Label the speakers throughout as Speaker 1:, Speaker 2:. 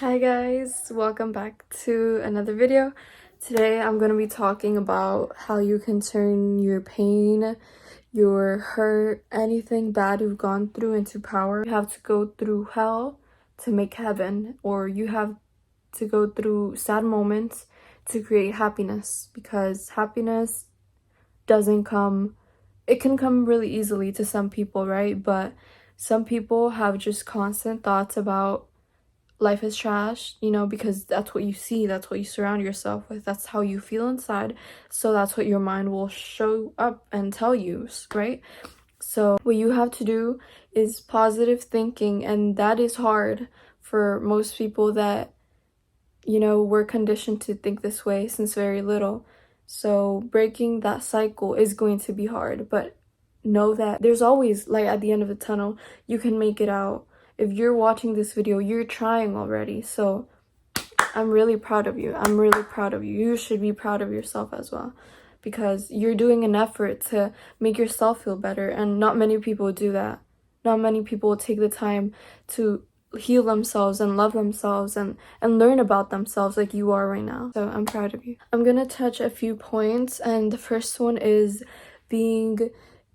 Speaker 1: Hi guys, welcome back to another video. Today I'm going to be talking about how you can turn your pain, your hurt, anything bad you've gone through into power. You have to go through hell to make heaven, or you have to go through sad moments to create happiness, because happiness doesn't come, it can come really easily to some people, right? But some people have just constant thoughts about life is trash, because that's what you see, that's what you surround yourself with, that's how you feel inside. So that's what your mind will show up and tell you, right? So what you have to do is positive thinking, and that is hard for most people that, we're conditioned to think this way since very little. So breaking that cycle is going to be hard, but know that there's always light at the end of the tunnel. You can make it out. If you're watching this video, you're trying already. So I'm really proud of you. I'm really proud of you. You should be proud of yourself as well, because you're doing an effort to make yourself feel better, and not many people do that. Not many people take the time to heal themselves and love themselves and learn about themselves like you are right now. So I'm proud of you. I'm gonna touch a few points, and the first one is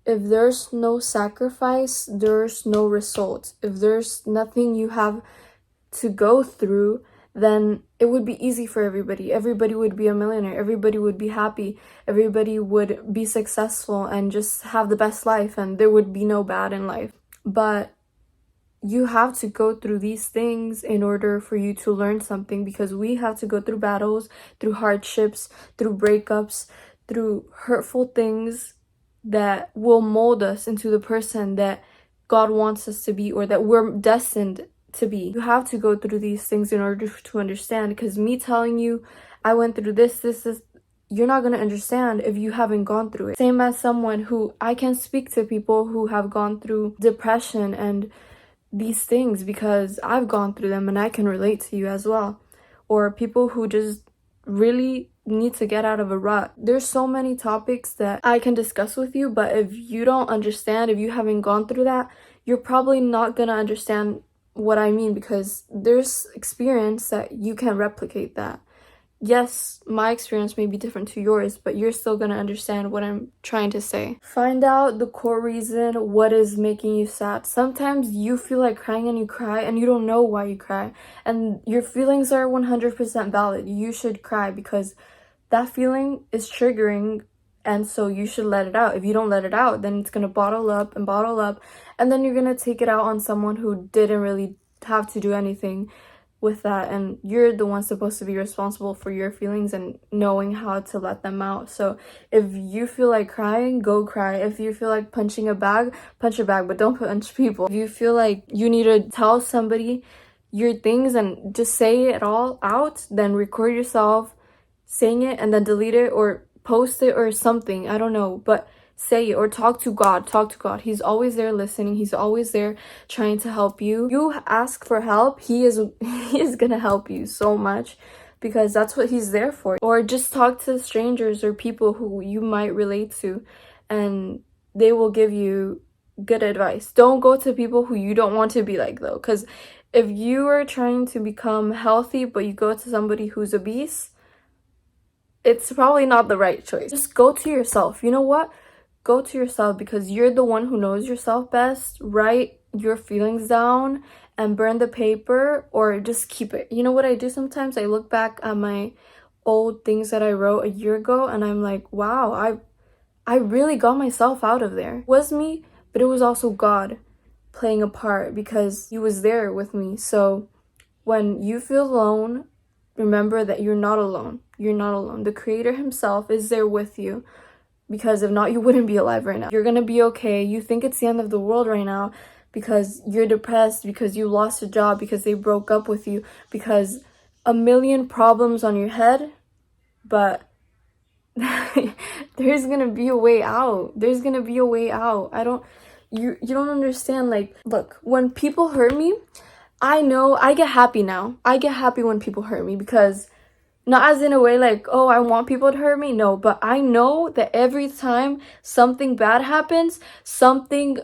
Speaker 1: if there's no sacrifice, there's no result. If there's nothing you have to go through, then it would be easy for everybody. Everybody would be a millionaire. Everybody would be happy. Everybody would be successful and just have the best life, and there would be no bad in life. But you have to go through these things in order for you to learn something, because we have to go through battles, through hardships, through breakups, through hurtful things that will mold us into the person that God wants us to be, or that we're destined to be. You have to go through these things in order to understand, because me telling you I went through this, you're not going to understand if you haven't gone through it. Same as someone who, I can speak to people who have gone through depression and these things because I've gone through them, and I can relate to you as well. Or people who just really need to get out of a rut. There's so many topics that I can discuss with you, but if you don't understand, if you haven't gone through that, you're probably not gonna understand what I mean, because there's experience that you can replicate that. Yes, my experience may be different to yours, but you're still going to understand what I'm trying to say. Find out the core reason, what is making you sad. Sometimes you feel like crying and you cry and you don't know why you cry. And your feelings are 100% valid. You should cry because that feeling is triggering, and so you should let it out. If you don't let it out, then it's going to bottle up, and then you're going to take it out on someone who didn't really have to do anything with that, and you're the one supposed to be responsible for your feelings and knowing how to let them out. So if you feel like crying, go cry. If you feel like punching a bag, punch a bag, but don't punch people. If you feel like you need to tell somebody your things and just say it all out, then record yourself saying it and then delete it or post it or something. I don't know, but say it, or talk to God. He's always there listening. He's always there trying to help you. You ask for help, he is gonna help you so much, because that's what he's there for. Or just talk to strangers or people who you might relate to, and they will give you good advice. Don't go to people who you don't want to be like, though, because if you are trying to become healthy but you go to somebody who's obese, it's probably not the right choice. Just go to yourself. You know what? Go to yourself, because you're the one who knows yourself best. Write your feelings down and burn the paper, or just keep it. You know what I do sometimes? I look back at my old things that I wrote a year ago, and I'm like, wow, I really got myself out of there. It was me, but it was also God playing a part, because he was there with me. So when you feel alone, remember that you're not alone. You're not alone. The Creator himself is there with you, because if not, you wouldn't be alive right now. You're gonna be okay. You think it's the end of the world right now because you're depressed, because you lost a job, because they broke up with you, because a million problems on your head, but there's gonna be a way out. There's gonna be a way out. You don't understand. Like, look, when people hurt me, I know I get happy now. I get happy when people hurt me, because not as in a way like, oh, I want people to hurt me. No, but I know that every time something bad happens, something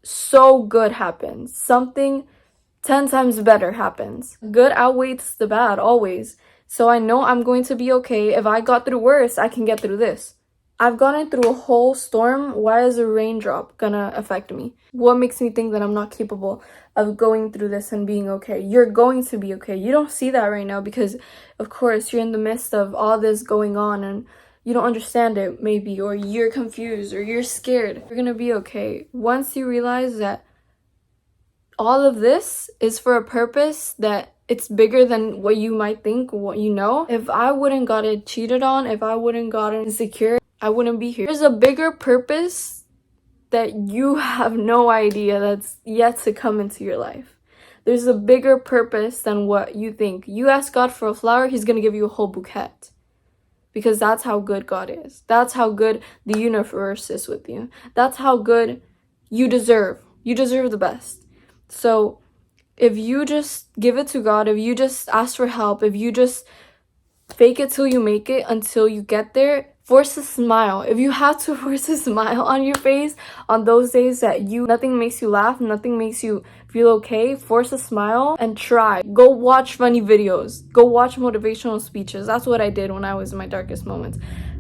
Speaker 1: so good happens. Something 10 times better happens. Good outweighs the bad always. So I know I'm going to be okay. If I got through worse, I can get through this. I've gotten through a whole storm. Why is a raindrop gonna affect me? What makes me think that I'm not capable of going through this and being okay? You're going to be okay. You don't see that right now because, of course, you're in the midst of all this going on and you don't understand it maybe, or you're confused or you're scared. You're gonna be okay. Once you realize that all of this is for a purpose, that it's bigger than what you might think, what you know. If I wouldn't gotten cheated on, if I wouldn't gotten insecure, I wouldn't be here. There's a bigger purpose that you have no idea that's yet to come into your life. There's a bigger purpose than what you think. You ask God for a flower, he's gonna give you a whole bouquet. Because that's how good God is. That's how good the universe is with you. That's how good you deserve. You deserve the best. So if you just give it to God, if you just ask for help, if you just fake it till you make it until you get there, force a smile. If you have to force a smile on your face on those days that nothing makes you laugh, nothing makes you feel okay, force a smile and try. Go watch funny videos. Go watch motivational speeches. That's what I did when I was in my darkest moments.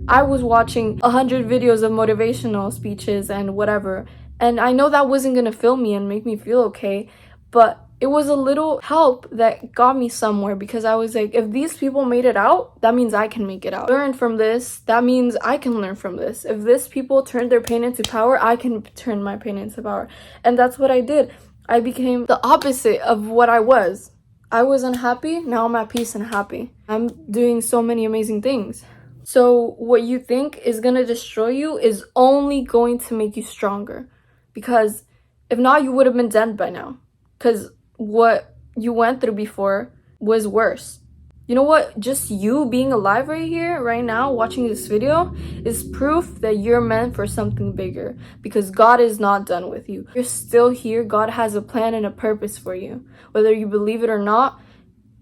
Speaker 1: I was watching 100 videos of motivational speeches and whatever. And I know that wasn't gonna fill me and make me feel okay, but it was a little help that got me somewhere because I was like, if these people made it out, that means I can make it out. Learn from this, that means I can learn from this. If these people turned their pain into power, I can turn my pain into power. And that's what I did. I became the opposite of what I was. I was unhappy, now I'm at peace and happy. I'm doing so many amazing things. So what you think is gonna destroy you is only going to make you stronger. Because if not, you would have been dead by now. Because what you went through before was worse. You know what? Just you being alive right here, right now, watching this video is proof that you're meant for something bigger because God is not done with you. You're still here. God has a plan and a purpose for you. Whether you believe it or not,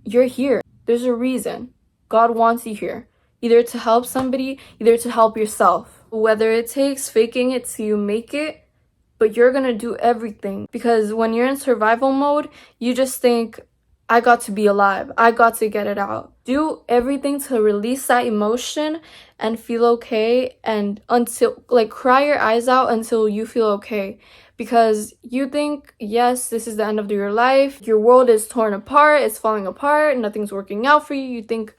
Speaker 1: you're here. There's a reason. God wants you here. Either to help somebody, either to help yourself. Whether it takes faking it till you make it, but you're gonna do everything because when you're in survival mode, you just think, I got to be alive. I got to get it out. Do everything to release that emotion and feel okay and cry your eyes out until you feel okay. Because you think, yes, this is the end of your life. Your world is torn apart. It's falling apart. Nothing's working out for you. You think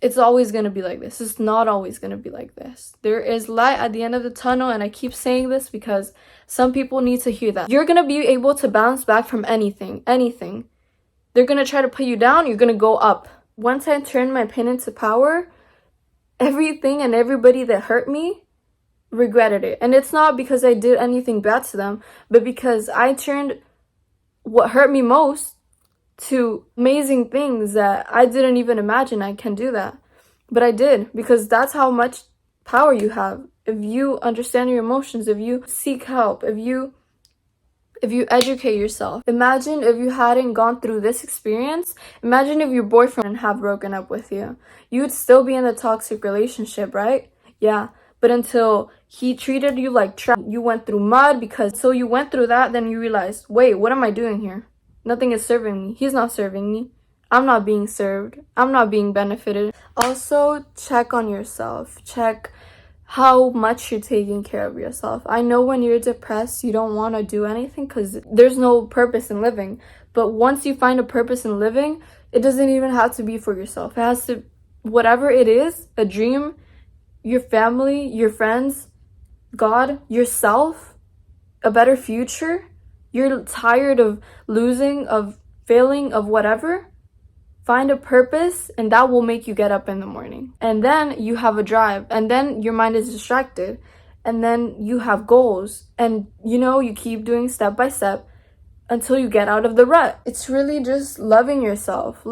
Speaker 1: it's always going to be like this. It's not always going to be like this. There is light at the end of the tunnel, and I keep saying this because some people need to hear that. You're going to be able to bounce back from anything. They're going to try to put you down, you're going to go up. Once I turned my pain into power, everything and everybody that hurt me regretted it. And it's not because I did anything bad to them, but because I turned what hurt me most to amazing things that I didn't even imagine I can do that. But I did, because that's how much power you have. If you understand your emotions, if you seek help, if you educate yourself. Imagine if you hadn't gone through this experience. Imagine if your boyfriend had broken up with you. You would still be in a toxic relationship, right? Yeah. But until he treated you like trash, you went through mud so you went through that, then you realized, wait, what am I doing here? Nothing is serving me. He's not serving me. I'm not being served. I'm not being benefited. Also, check on yourself. Check how much you're taking care of yourself. I know when you're depressed, you don't want to do anything because there's no purpose in living. But once you find a purpose in living, it doesn't even have to be for yourself. It has to, whatever it is, a dream, your family, your friends, God, yourself, a better future. You're tired of losing, of failing, of whatever. Find a purpose, and that will make you get up in the morning. And then you have a drive, and then your mind is distracted, and then you have goals, and you keep doing step by step until you get out of the rut. It's really just loving yourself,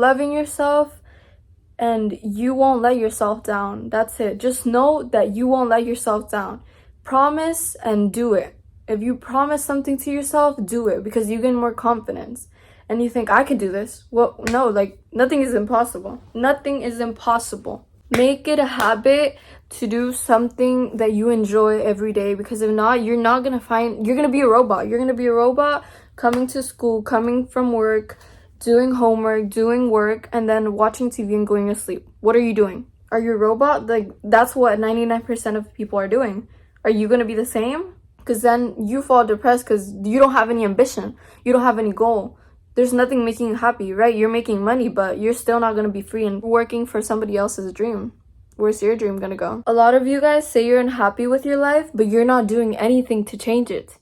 Speaker 1: and you won't let yourself down. That's it. Just know that you won't let yourself down. Promise and do it. If you promise something to yourself, do it, because you gain more confidence. And you think, I can do this. Well, no, nothing is impossible. Nothing is impossible. Make it a habit to do something that you enjoy every day, because if not, you're going to be a robot. You're going to be a robot coming to school, coming from work, doing homework, doing work, and then watching TV and going to sleep. What are you doing? Are you a robot? Like, that's what 99% of people are doing. Are you going to be the same? Because then you fall depressed because you don't have any ambition. You don't have any goal. There's nothing making you happy, right? You're making money, but you're still not going to be free and working for somebody else's dream. Where's your dream going to go? A lot of you guys say you're unhappy with your life, but you're not doing anything to change it.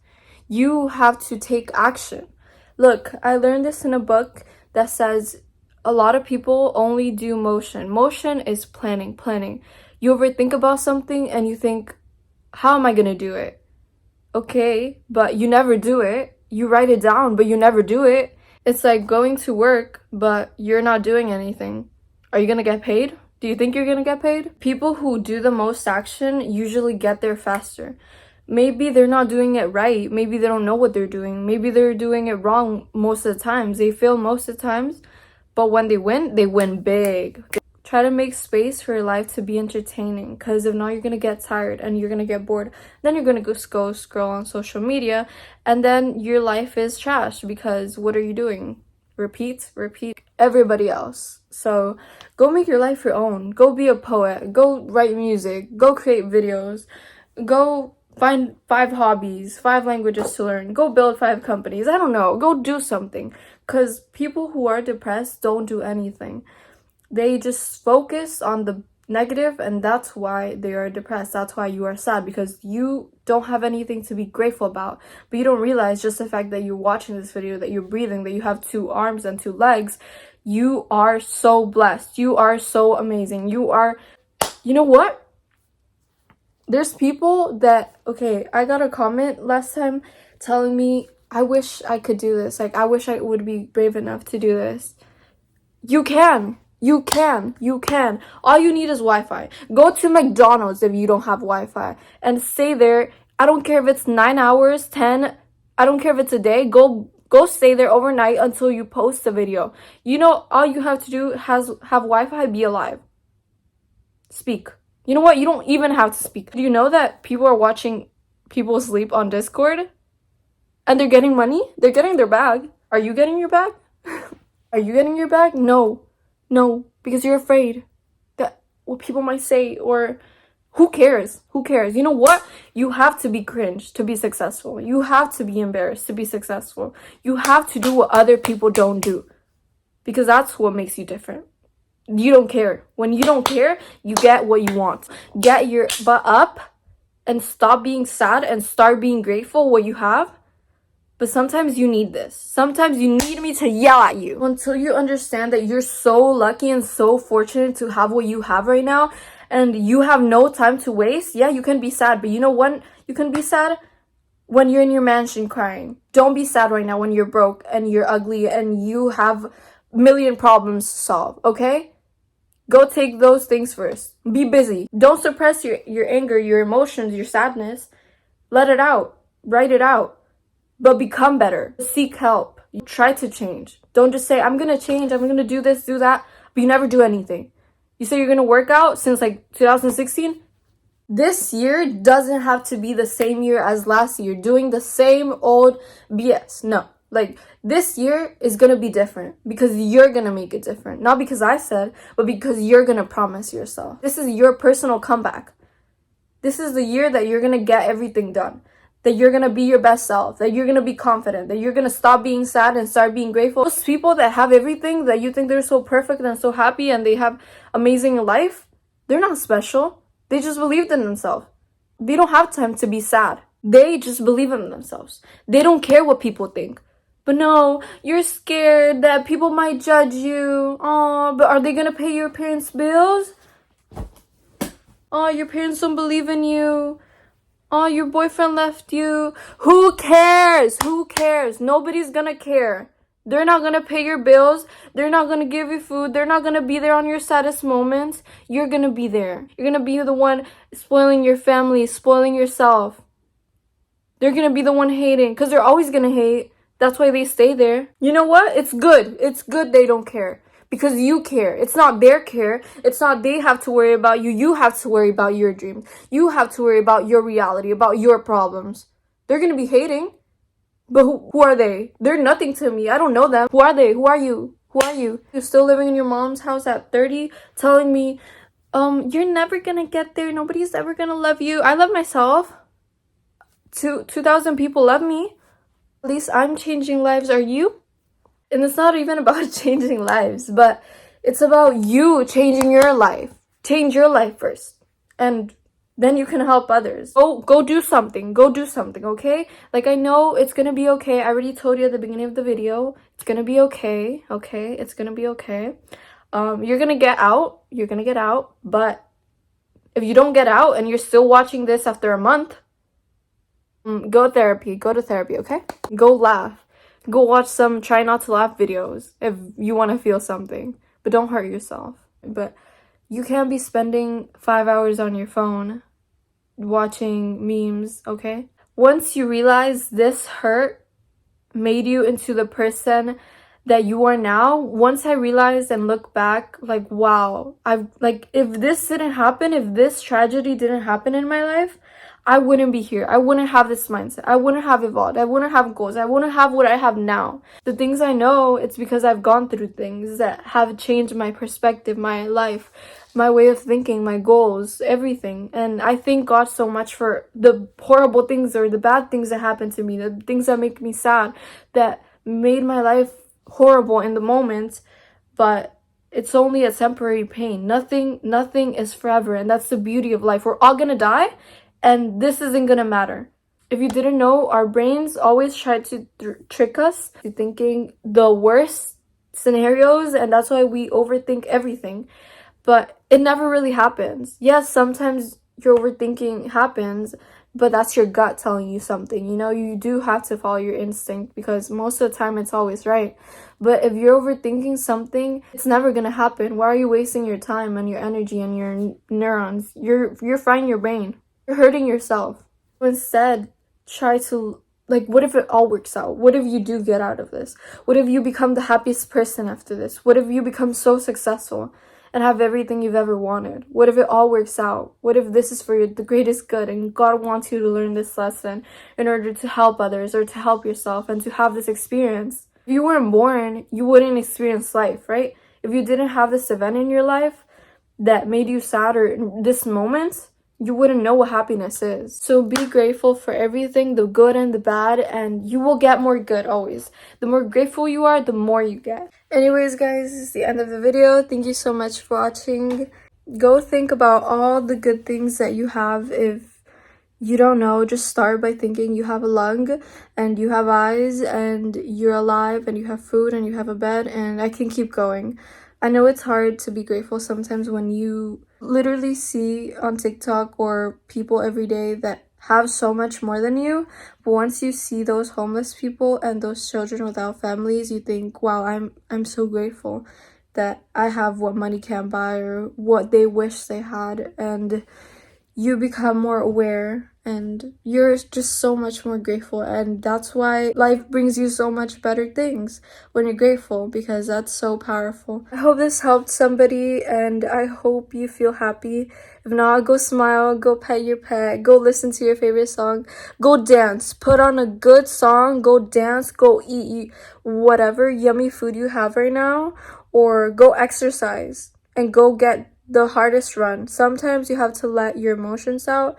Speaker 1: You have to take action. Look, I learned this in a book that says a lot of people only do motion. Motion is planning. You ever think about something and you think, how am I going to do it? Okay, but you never do it. You write it down, but you never do it. It's like going to work, but you're not doing anything. Are you going to get paid? Do you think you're going to get paid? People who do the most action usually get there faster. Maybe they're not doing it right. Maybe they don't know what they're doing. Maybe they're doing it wrong most of the times. They fail most of the times, but when they win big. Try to make space for your life to be entertaining, because if not, you're going to get tired and you're going to get bored. Then you're going to go scroll on social media, and then your life is trash because what are you doing? Repeat everybody else. So go make your life your own. Go be a poet. Go write music. Go create videos. Go find 5 hobbies, 5 languages to learn. Go build 5 companies. I don't know. Go do something, because people who are depressed don't do anything. They just focus on the negative, and that's why they are depressed. That's why you are sad, because you don't have anything to be grateful about. But you don't realize just the fact that you're watching this video, that you're breathing, that you have 2 arms and 2 legs. You are so blessed. You are so amazing. You know what? There's people that, okay, I got a comment last time telling me, I wish I could do this. Like, I wish I would be brave enough to do this. You can. All you need is Wi-Fi. Go to McDonald's if you don't have Wi-Fi and stay there. I don't care if it's 9 hours, 10. I don't care if it's a day. Go stay there overnight until you post the video. You know, all you have to do have Wi-Fi, be alive. Speak. You know what? You don't even have to speak. Do you know that people are watching people sleep on Discord? And they're getting money? They're getting their bag. Are you getting your bag? Are you getting your bag? No, because you're afraid that what people might say, or who cares? You know what? You have to be cringe to be successful. You have to be embarrassed to be successful. You have to do what other people don't do, because that's what makes you different. You don't care. When you don't care, you get what you want. Get your butt up and stop being sad and start being grateful what you have. But sometimes you need this. Sometimes you need me to yell at you. Until you understand that you're so lucky and so fortunate to have what you have right now, and you have no time to waste, yeah, you can be sad. But you know when you can be sad? When you're in your mansion crying. Don't be sad right now when you're broke and you're ugly and you have a million problems to solve, okay? Go take those things first. Be busy. Don't suppress your anger, your emotions, your sadness. Let it out. Write it out. But become better. Seek help. Try to change. Don't just say, I'm going to change. I'm going to do this, do that. But you never do anything. You say you're going to work out since like 2016. This year doesn't have to be the same year as last year. Doing the same old BS. No. Like, this year is going to be different because you're going to make it different. Not because I said, but because you're going to promise yourself. This is your personal comeback. This is the year that you're going to get everything done. That you're going to be your best self. That you're going to be confident. That you're going to stop being sad and start being grateful. Those people that have everything, that you think they're so perfect and so happy and they have amazing life, they're not special. They just believed in themselves. They don't have time to be sad. They just believe in themselves. They don't care what people think. But no, you're scared that people might judge you. Oh, but are they going to pay your parents' bills? Oh, your parents don't believe in you. Oh, your boyfriend left you. Who cares? Nobody's going to care. They're not going to pay your bills. They're not going to give you food. They're not going to be there on your saddest moments. You're going to be there. You're going to be the one spoiling your family, spoiling yourself. They're going to be the one hating, because they're always going to hate. That's why they stay there. You know what? It's good. It's good they don't care. Because you care. It's not their care. It's not they have to worry about you. You have to worry about your dreams. You have to worry about your reality, about your problems. They're going to be hating. But who are they? They're nothing to me. I don't know them. Who are they? Who are you? Who are you? You're still living in your mom's house at 30, telling me, you're never gonna get there. Nobody's ever gonna love you. I love myself. 2,000 people love me. At least I'm changing lives. Are you? And it's not even about changing lives, but it's about you changing your life. Change your life first. And then you can help others. Go do something. Go do something, okay? Like, I know it's gonna be okay. I already told you at the beginning of the video. It's gonna be okay, okay? It's gonna be okay. You're gonna get out. You're gonna get out. But if you don't get out and you're still watching this after a month, go therapy. Go to therapy, okay? Go laugh. Go watch some try not to laugh videos if you want to feel something. But don't hurt yourself. But you can't be spending 5 hours on your phone watching memes, okay? Once you realize this hurt made you into the person that you are now, once I realized and look back, like, wow, if this didn't happen, if this tragedy didn't happen in my life, I wouldn't be here. I wouldn't have this mindset. I wouldn't have evolved. I wouldn't have goals. I wouldn't have what I have now. The things I know, it's because I've gone through things that have changed my perspective, my life, my way of thinking, my goals, everything. And I thank God so much for the horrible things or the bad things that happened to me, the things that make me sad, that made my life horrible in the moment. But it's only a temporary pain. Nothing is forever. And that's the beauty of life. We're all gonna die. And this isn't gonna matter. If you didn't know, our brains always try to trick us to thinking the worst scenarios, and that's why we overthink everything. But it never really happens. Yes, sometimes your overthinking happens, but that's your gut telling you something. You know, you do have to follow your instinct because most of the time it's always right. But if you're overthinking something, it's never gonna happen. Why are you wasting your time and your energy and your neurons? You're frying your brain. You're hurting yourself. Instead, try to, like, what if it all works out? What if you do get out of this? What if you become the happiest person after this? What if you become so successful and have everything you've ever wanted? What if it all works out? What if this is for the greatest good and God wants you to learn this lesson in order to help others or to help yourself and to have this experience? If you weren't born, you wouldn't experience life, right? If you didn't have this event in your life that made you sad, or in this moment, you wouldn't know what happiness is. So be grateful for everything, the good and the bad, and you will get more good always. The more grateful you are, the more you get. Anyways, guys, this is the end of the video. Thank you so much for watching. Go think about all the good things that you have. If you don't know, just start by thinking you have a lung and you have eyes and you're alive and you have food and you have a bed, and I can keep going. I know it's hard to be grateful sometimes when you literally see on TikTok or people every day that have so much more than you, but once you see those homeless people and those children without families, you think, wow, I'm so grateful that I have what money can't buy or what they wish they had. And you become more aware and you're just so much more grateful, and that's why life brings you so much better things when you're grateful, because that's so powerful. I hope this helped somebody and I hope you feel happy. If not, go smile, go pet your pet, go listen to your favorite song, go dance, put on a good song, go dance, go eat whatever yummy food you have right now, or go exercise and go get the hardest run. Sometimes you have to let your emotions out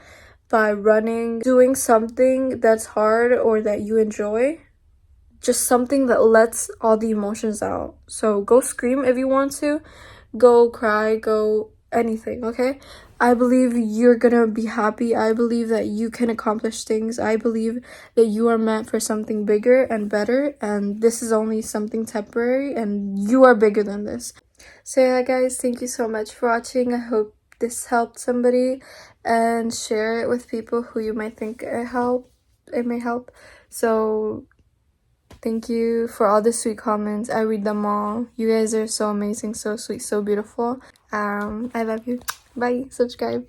Speaker 1: by running, doing something that's hard or that you enjoy. Just something that lets all the emotions out. So go scream if you want to, go cry, go anything, okay? I believe you're gonna be happy. I believe that you can accomplish things. I believe that you are meant for something bigger and better, and this is only something temporary and you are bigger than this. So yeah, guys, thank you so much for watching. I hope this helped somebody, and share it with people who you might think it may help. So thank you for all the sweet comments. I read them all. You guys are so amazing, so sweet, so beautiful. I love you. Bye. Subscribe.